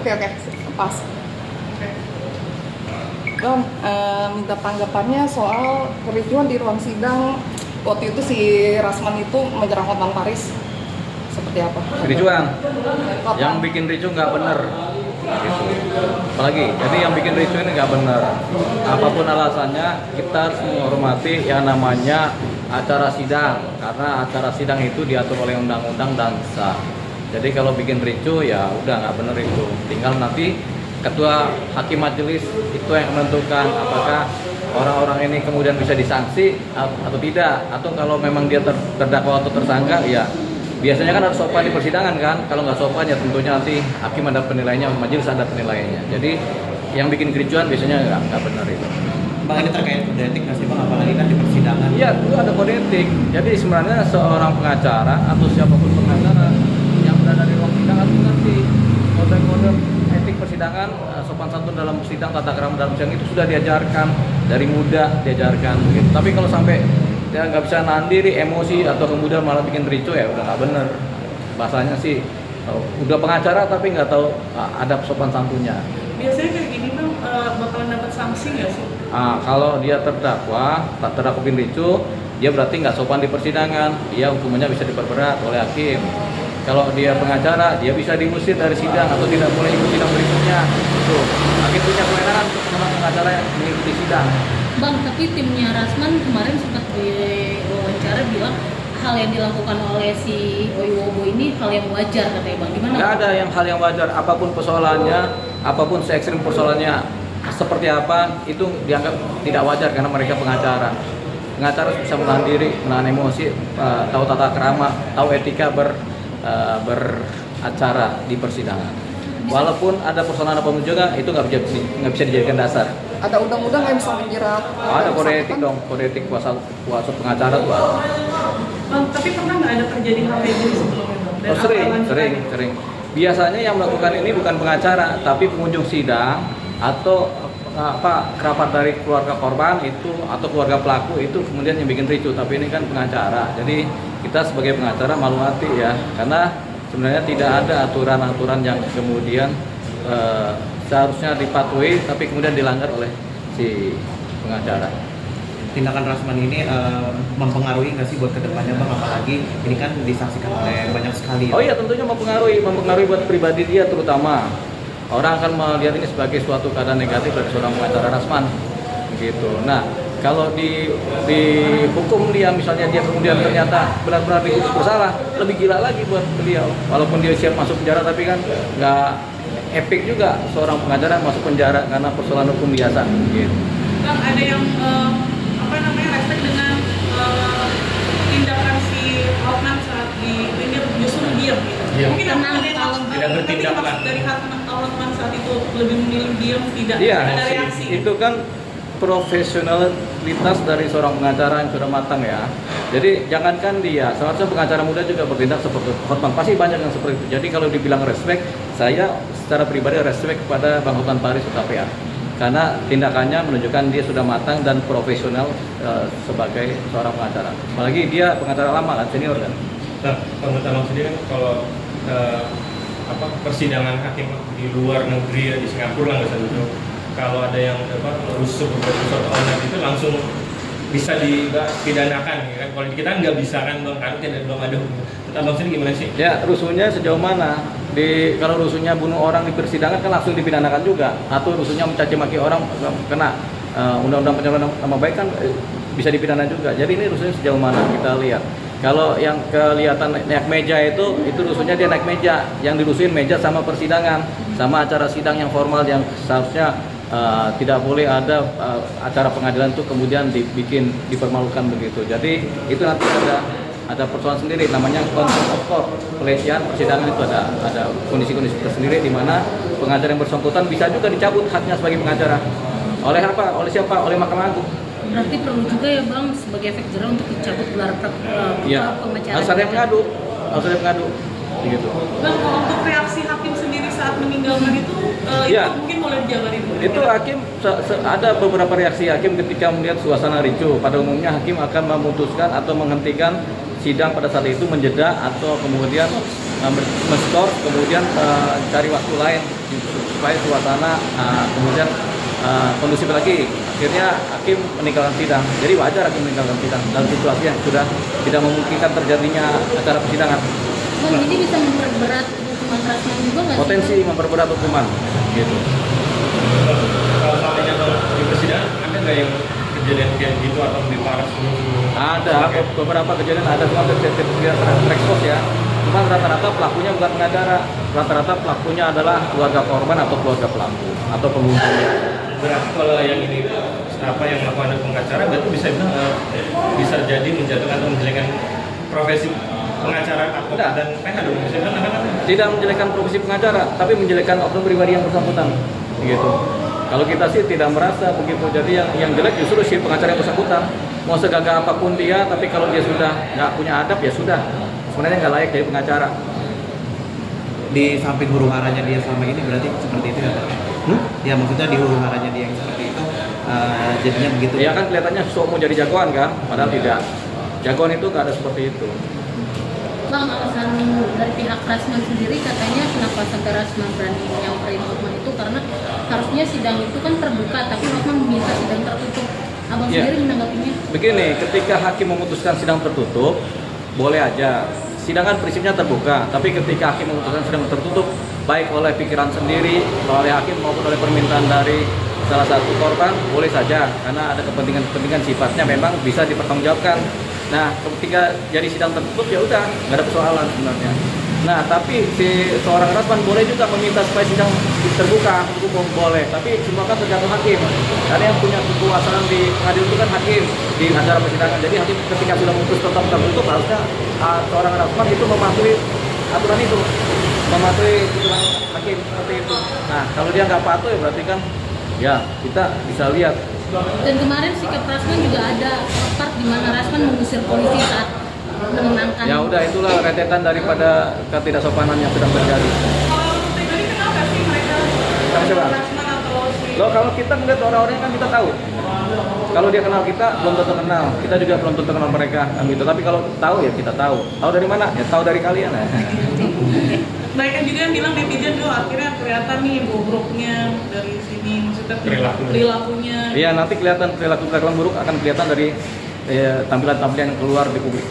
Oke, pas. Bang, minta tanggapannya soal kericuan di ruang sidang waktu itu si Rasman itu menyerang Hotman Paris. Seperti apa? Kericuan? Yang bikin ricu nggak bener. Gitu. Apalagi, jadi yang bikin ricu ini nggak bener. Apapun alasannya, kita harus menghormati yang namanya acara sidang. Karena acara sidang itu diatur oleh undang-undang dan sah. Jadi kalau bikin ricu ya udah nggak bener itu. Tinggal nanti ketua hakim majelis itu yang menentukan apakah orang-orang ini kemudian bisa disanksi atau tidak, atau kalau memang dia terdakwa atau tersangka ya biasanya kan harus sopan di persidangan kan. Kalau nggak sopan ya tentunya nanti hakim ada penilaiannya, majelis ada penilaiannya. Jadi yang bikin kericuan biasanya nggak benar itu. Bang, ini terkait kode etik nggak sih Bang, apalagi kan di persidangan? Iya, itu ada kode etik. Jadi sebenarnya seorang pengacara atau siapapun pengacara yang berada di ruang sidang harus mengerti kode-kode etik persidangan, sopan santun dalam sidang, tata krama dalam sidang itu sudah diajarkan dari muda, diajarkan gitu. Tapi kalau sampai dia nggak bisa nahan diri, emosi atau kemudian malah bikin ricu ya udah nggak bener. Bahasanya sih udah pengacara tapi nggak tahu adab sopan santunnya. Biasanya kayak gini Bang, bakalan dapat sanksi nggak sih? Kalau dia terdakwa bikin ricu, dia berarti nggak sopan di persidangan, dia hukumannya bisa diperberat oleh hakim. Kalau dia pengacara, dia bisa diusir dari sidang atau tidak boleh ikut sidang berikutnya. Itu hakim punya kewenangan untuk menolak pengacara yang mengikuti sidang. Bang, tapi timnya Rasman kemarin sempat diwawancara bilang hal yang dilakukan oleh si Oyowo ini hal yang wajar katanya Bang. Gimana? Nggak ada yang hal yang wajar. Apapun persoalannya, apapun se-ekstrim persoalannya seperti apa, itu dianggap tidak wajar karena mereka pengacara. Pengacara bisa menahan diri, menahan emosi, tahu tata krama, tahu etika beracara di persidangan. Walaupun ada persoalan apapun juga, itu nggak bisa dijadikan dasar. Ada undang-undang yang bisa menjerat? Ada kode etik dong, kode etik kuasa pengacara tuh ada. Bang, tapi pernah nggak ada terjadi hal kayak gini sebelumnya Bang? Dan Sering. Biasanya yang melakukan ini bukan pengacara, tapi pengunjung sidang atau kerabat dari keluarga korban itu atau keluarga pelaku itu kemudian yang bikin ricu. Tapi ini kan pengacara, jadi kita sebagai pengacara malu hati ya, karena sebenarnya tidak ada aturan-aturan yang kemudian seharusnya dipatuhi tapi kemudian dilanggar oleh si pengacara. Tindakan Rasman ini mempengaruhi nggak sih buat kedepannya Bang, apalagi ini kan disaksikan oleh banyak sekali. Oh iya, tentunya mempengaruhi buat pribadi dia terutama. Orang akan melihat ini sebagai suatu keadaan negatif dari seorang pengacara Rasman gitu. Nah, kalau dihukum dia, misalnya dia kemudian ternyata benar-benar diputus bersalah, lebih gila lagi buat beliau. Walaupun dia siap masuk penjara, tapi kan nggak epic juga seorang pengacara masuk penjara karena persoalan hukum biasa gitu. Bang, ada yang respect dengan tindakan si Hotman saat ini justru diam gitu. Diam. Mungkin ada yang tidak bertindak lah. dari Hotman saat itu lebih memilih diam, tidak ada reaksi. Itu kan profesionalitas dari seorang pengacara yang sudah matang ya. Jadi jangankan dia, seharusnya pengacara muda juga bertindak seperti Hotman. Pasti banyak yang seperti itu. Jadi kalau dibilang respect, saya secara pribadi respect kepada Bang Hotman Paris UTPA. Karena tindakannya menunjukkan dia sudah matang dan profesional sebagai seorang pengacara. Apalagi dia pengacara lama kan, senior kan. Nah, menurut Abang sendiri kan kalau persidangan hakim di luar negeri ya, di Singapura lah misalnya itu, kalau ada yang rusuh online itu langsung bisa dipidanakan ya kan. Kalau di kita nggak bisa kan Bang, kan belum ada hukum. Menurut Abang sendiri gimana sih? Ya, rusuhnya sejauh mana? Kalau rusuhnya bunuh orang di persidangan kan langsung dipidanakan juga, atau rusuhnya mencaci maki orang kena undang-undang pencemaran nama baik kan bisa dipidana juga. Jadi ini rusuhnya sejauh mana kita lihat. Kalau yang kelihatan naik meja itu rusuhnya dia naik meja, yang dirusuhin meja sama persidangan, sama acara sidang yang formal yang seharusnya tidak boleh ada acara pengadilan itu kemudian dipermalukan begitu. Jadi itu nanti ada persoalan sendiri, namanya contempt of court, pelecehan persidangan. Itu ada kondisi-kondisi tersendiri di mana pengacara yang bersangkutan bisa juga dicabut haknya sebagai pengacara. Oleh apa? Oleh siapa? Oleh Mahkamah Agung. Berarti perlu juga ya Bang sebagai efek jerah untuk dicabut gelar pengacara. Harus ada yang mengadu, gitu. Bang, untuk reaksi hakim sendiri saat meninggalkan itu mungkin boleh dijabarin. Itu hakim ada beberapa reaksi hakim ketika melihat suasana ricuh. Pada umumnya hakim akan memutuskan atau menghentikan sidang pada saat itu, menjeda atau kemudian men-store, kemudian cari waktu lain supaya suasana kemudian kondusif lagi. Akhirnya hakim meninggalkan sidang. Jadi wajar hakim meninggalkan sidang dalam situasi yang sudah tidak memungkinkan terjadinya acara persidangan. Bang, ini bisa memperberat hukuman Rasman juga nggak sih? Potensi memperberat hukuman, gitu. Kalau soalnya di persidangan ada nggak yang kejadian kayak gitu atau lebih parah sebelum? Ada beberapa kejadian, ada cuma tidak terekspos ya. Cuma rata-rata pelakunya bukan pengacara, rata-rata pelakunya adalah keluarga korban atau keluarga pelaku atau pengunjung. Berarti kalau yang ini yang melakukan pengacara berarti bisa jadi menjatuhkan atau menjelekkan profesi pengacara advokat dan PH dong. Tidak menjelekkan profesi pengacara, tapi menjelekkan oknum pribadi yang bersangkutan, gitu. Kalau kita sih tidak merasa begitu. Jadi yang jelek justru si pengacara yang bersangkutan. Mau segagah apapun dia, tapi kalau dia sudah nggak punya adab ya sudah. Sebenarnya nggak layak jadi pengacara. Di samping huru haranya dia selama ini berarti seperti itu ya Pak? Ya maksudnya di huru haranya dia yang seperti itu jadinya begitu. Ya kan kelihatannya sok mau jadi jagoan kan, padahal tidak. Jagoan itu nggak ada seperti itu. Bang, alasan dari pihak Rasman sendiri katanya kenapa sampai Rasman berani nyamperin Hotman itu karena harusnya sidang itu kan terbuka, tapi Hotman meminta sidang tertutup. Abang sendiri menanggapinya? Begini, ketika hakim memutuskan sidang tertutup, boleh aja. Sidang kan prinsipnya terbuka, tapi ketika hakim memutuskan sidang tertutup, baik oleh pikiran sendiri, oleh hakim maupun oleh permintaan dari salah satu korban, boleh saja, karena ada kepentingan sifatnya memang bisa dipertanggungjawabkan. Nah, ketika jadi sidang tertutup ya udah, nggak ada persoalan sebenarnya. Nah, tapi si seorang Rasman boleh juga meminta supaya sidang terbuka, hukum boleh, tapi semua kan tergantung hakim. Karena yang punya kekuasaan di pengadilan itu kan hakim di acara persidangan. Jadi hakim ketika sudah memutus tetap tertutup, harusnya seorang Rasman itu mematuhi aturan itu, mematuhi putusan hakim seperti itu. Nah, kalau dia nggak patuh ya berarti kan ya kita bisa lihat. Dan kemarin sikap Rasman juga ada part di mana Rasman mengusir polisi saat memenangkan. Ya udah, itulah rentetan daripada ketidaksopanan yang sedang terjadi. Kalau pribadi kenal nggak sih mereka? Sama siapa? Rasman atau si... Loh, kalau kita ngeliat orang-orangnya kan kita tahu. Kalau dia kenal kita, belum tentu kenal. Kita juga belum tentu kenal mereka, kan gitu. Tapi kalau tahu ya kita tahu. Tahu dari mana? Ya tahu dari kalian ya. Mereka juga yang bilang netizen tuh akhirnya kelihatan nih bobroknya dari sini, maksudnya perilakunya. Iya, nanti kelihatan perilaku buruk akan kelihatan dari tampilan-tampilan yang keluar di publik.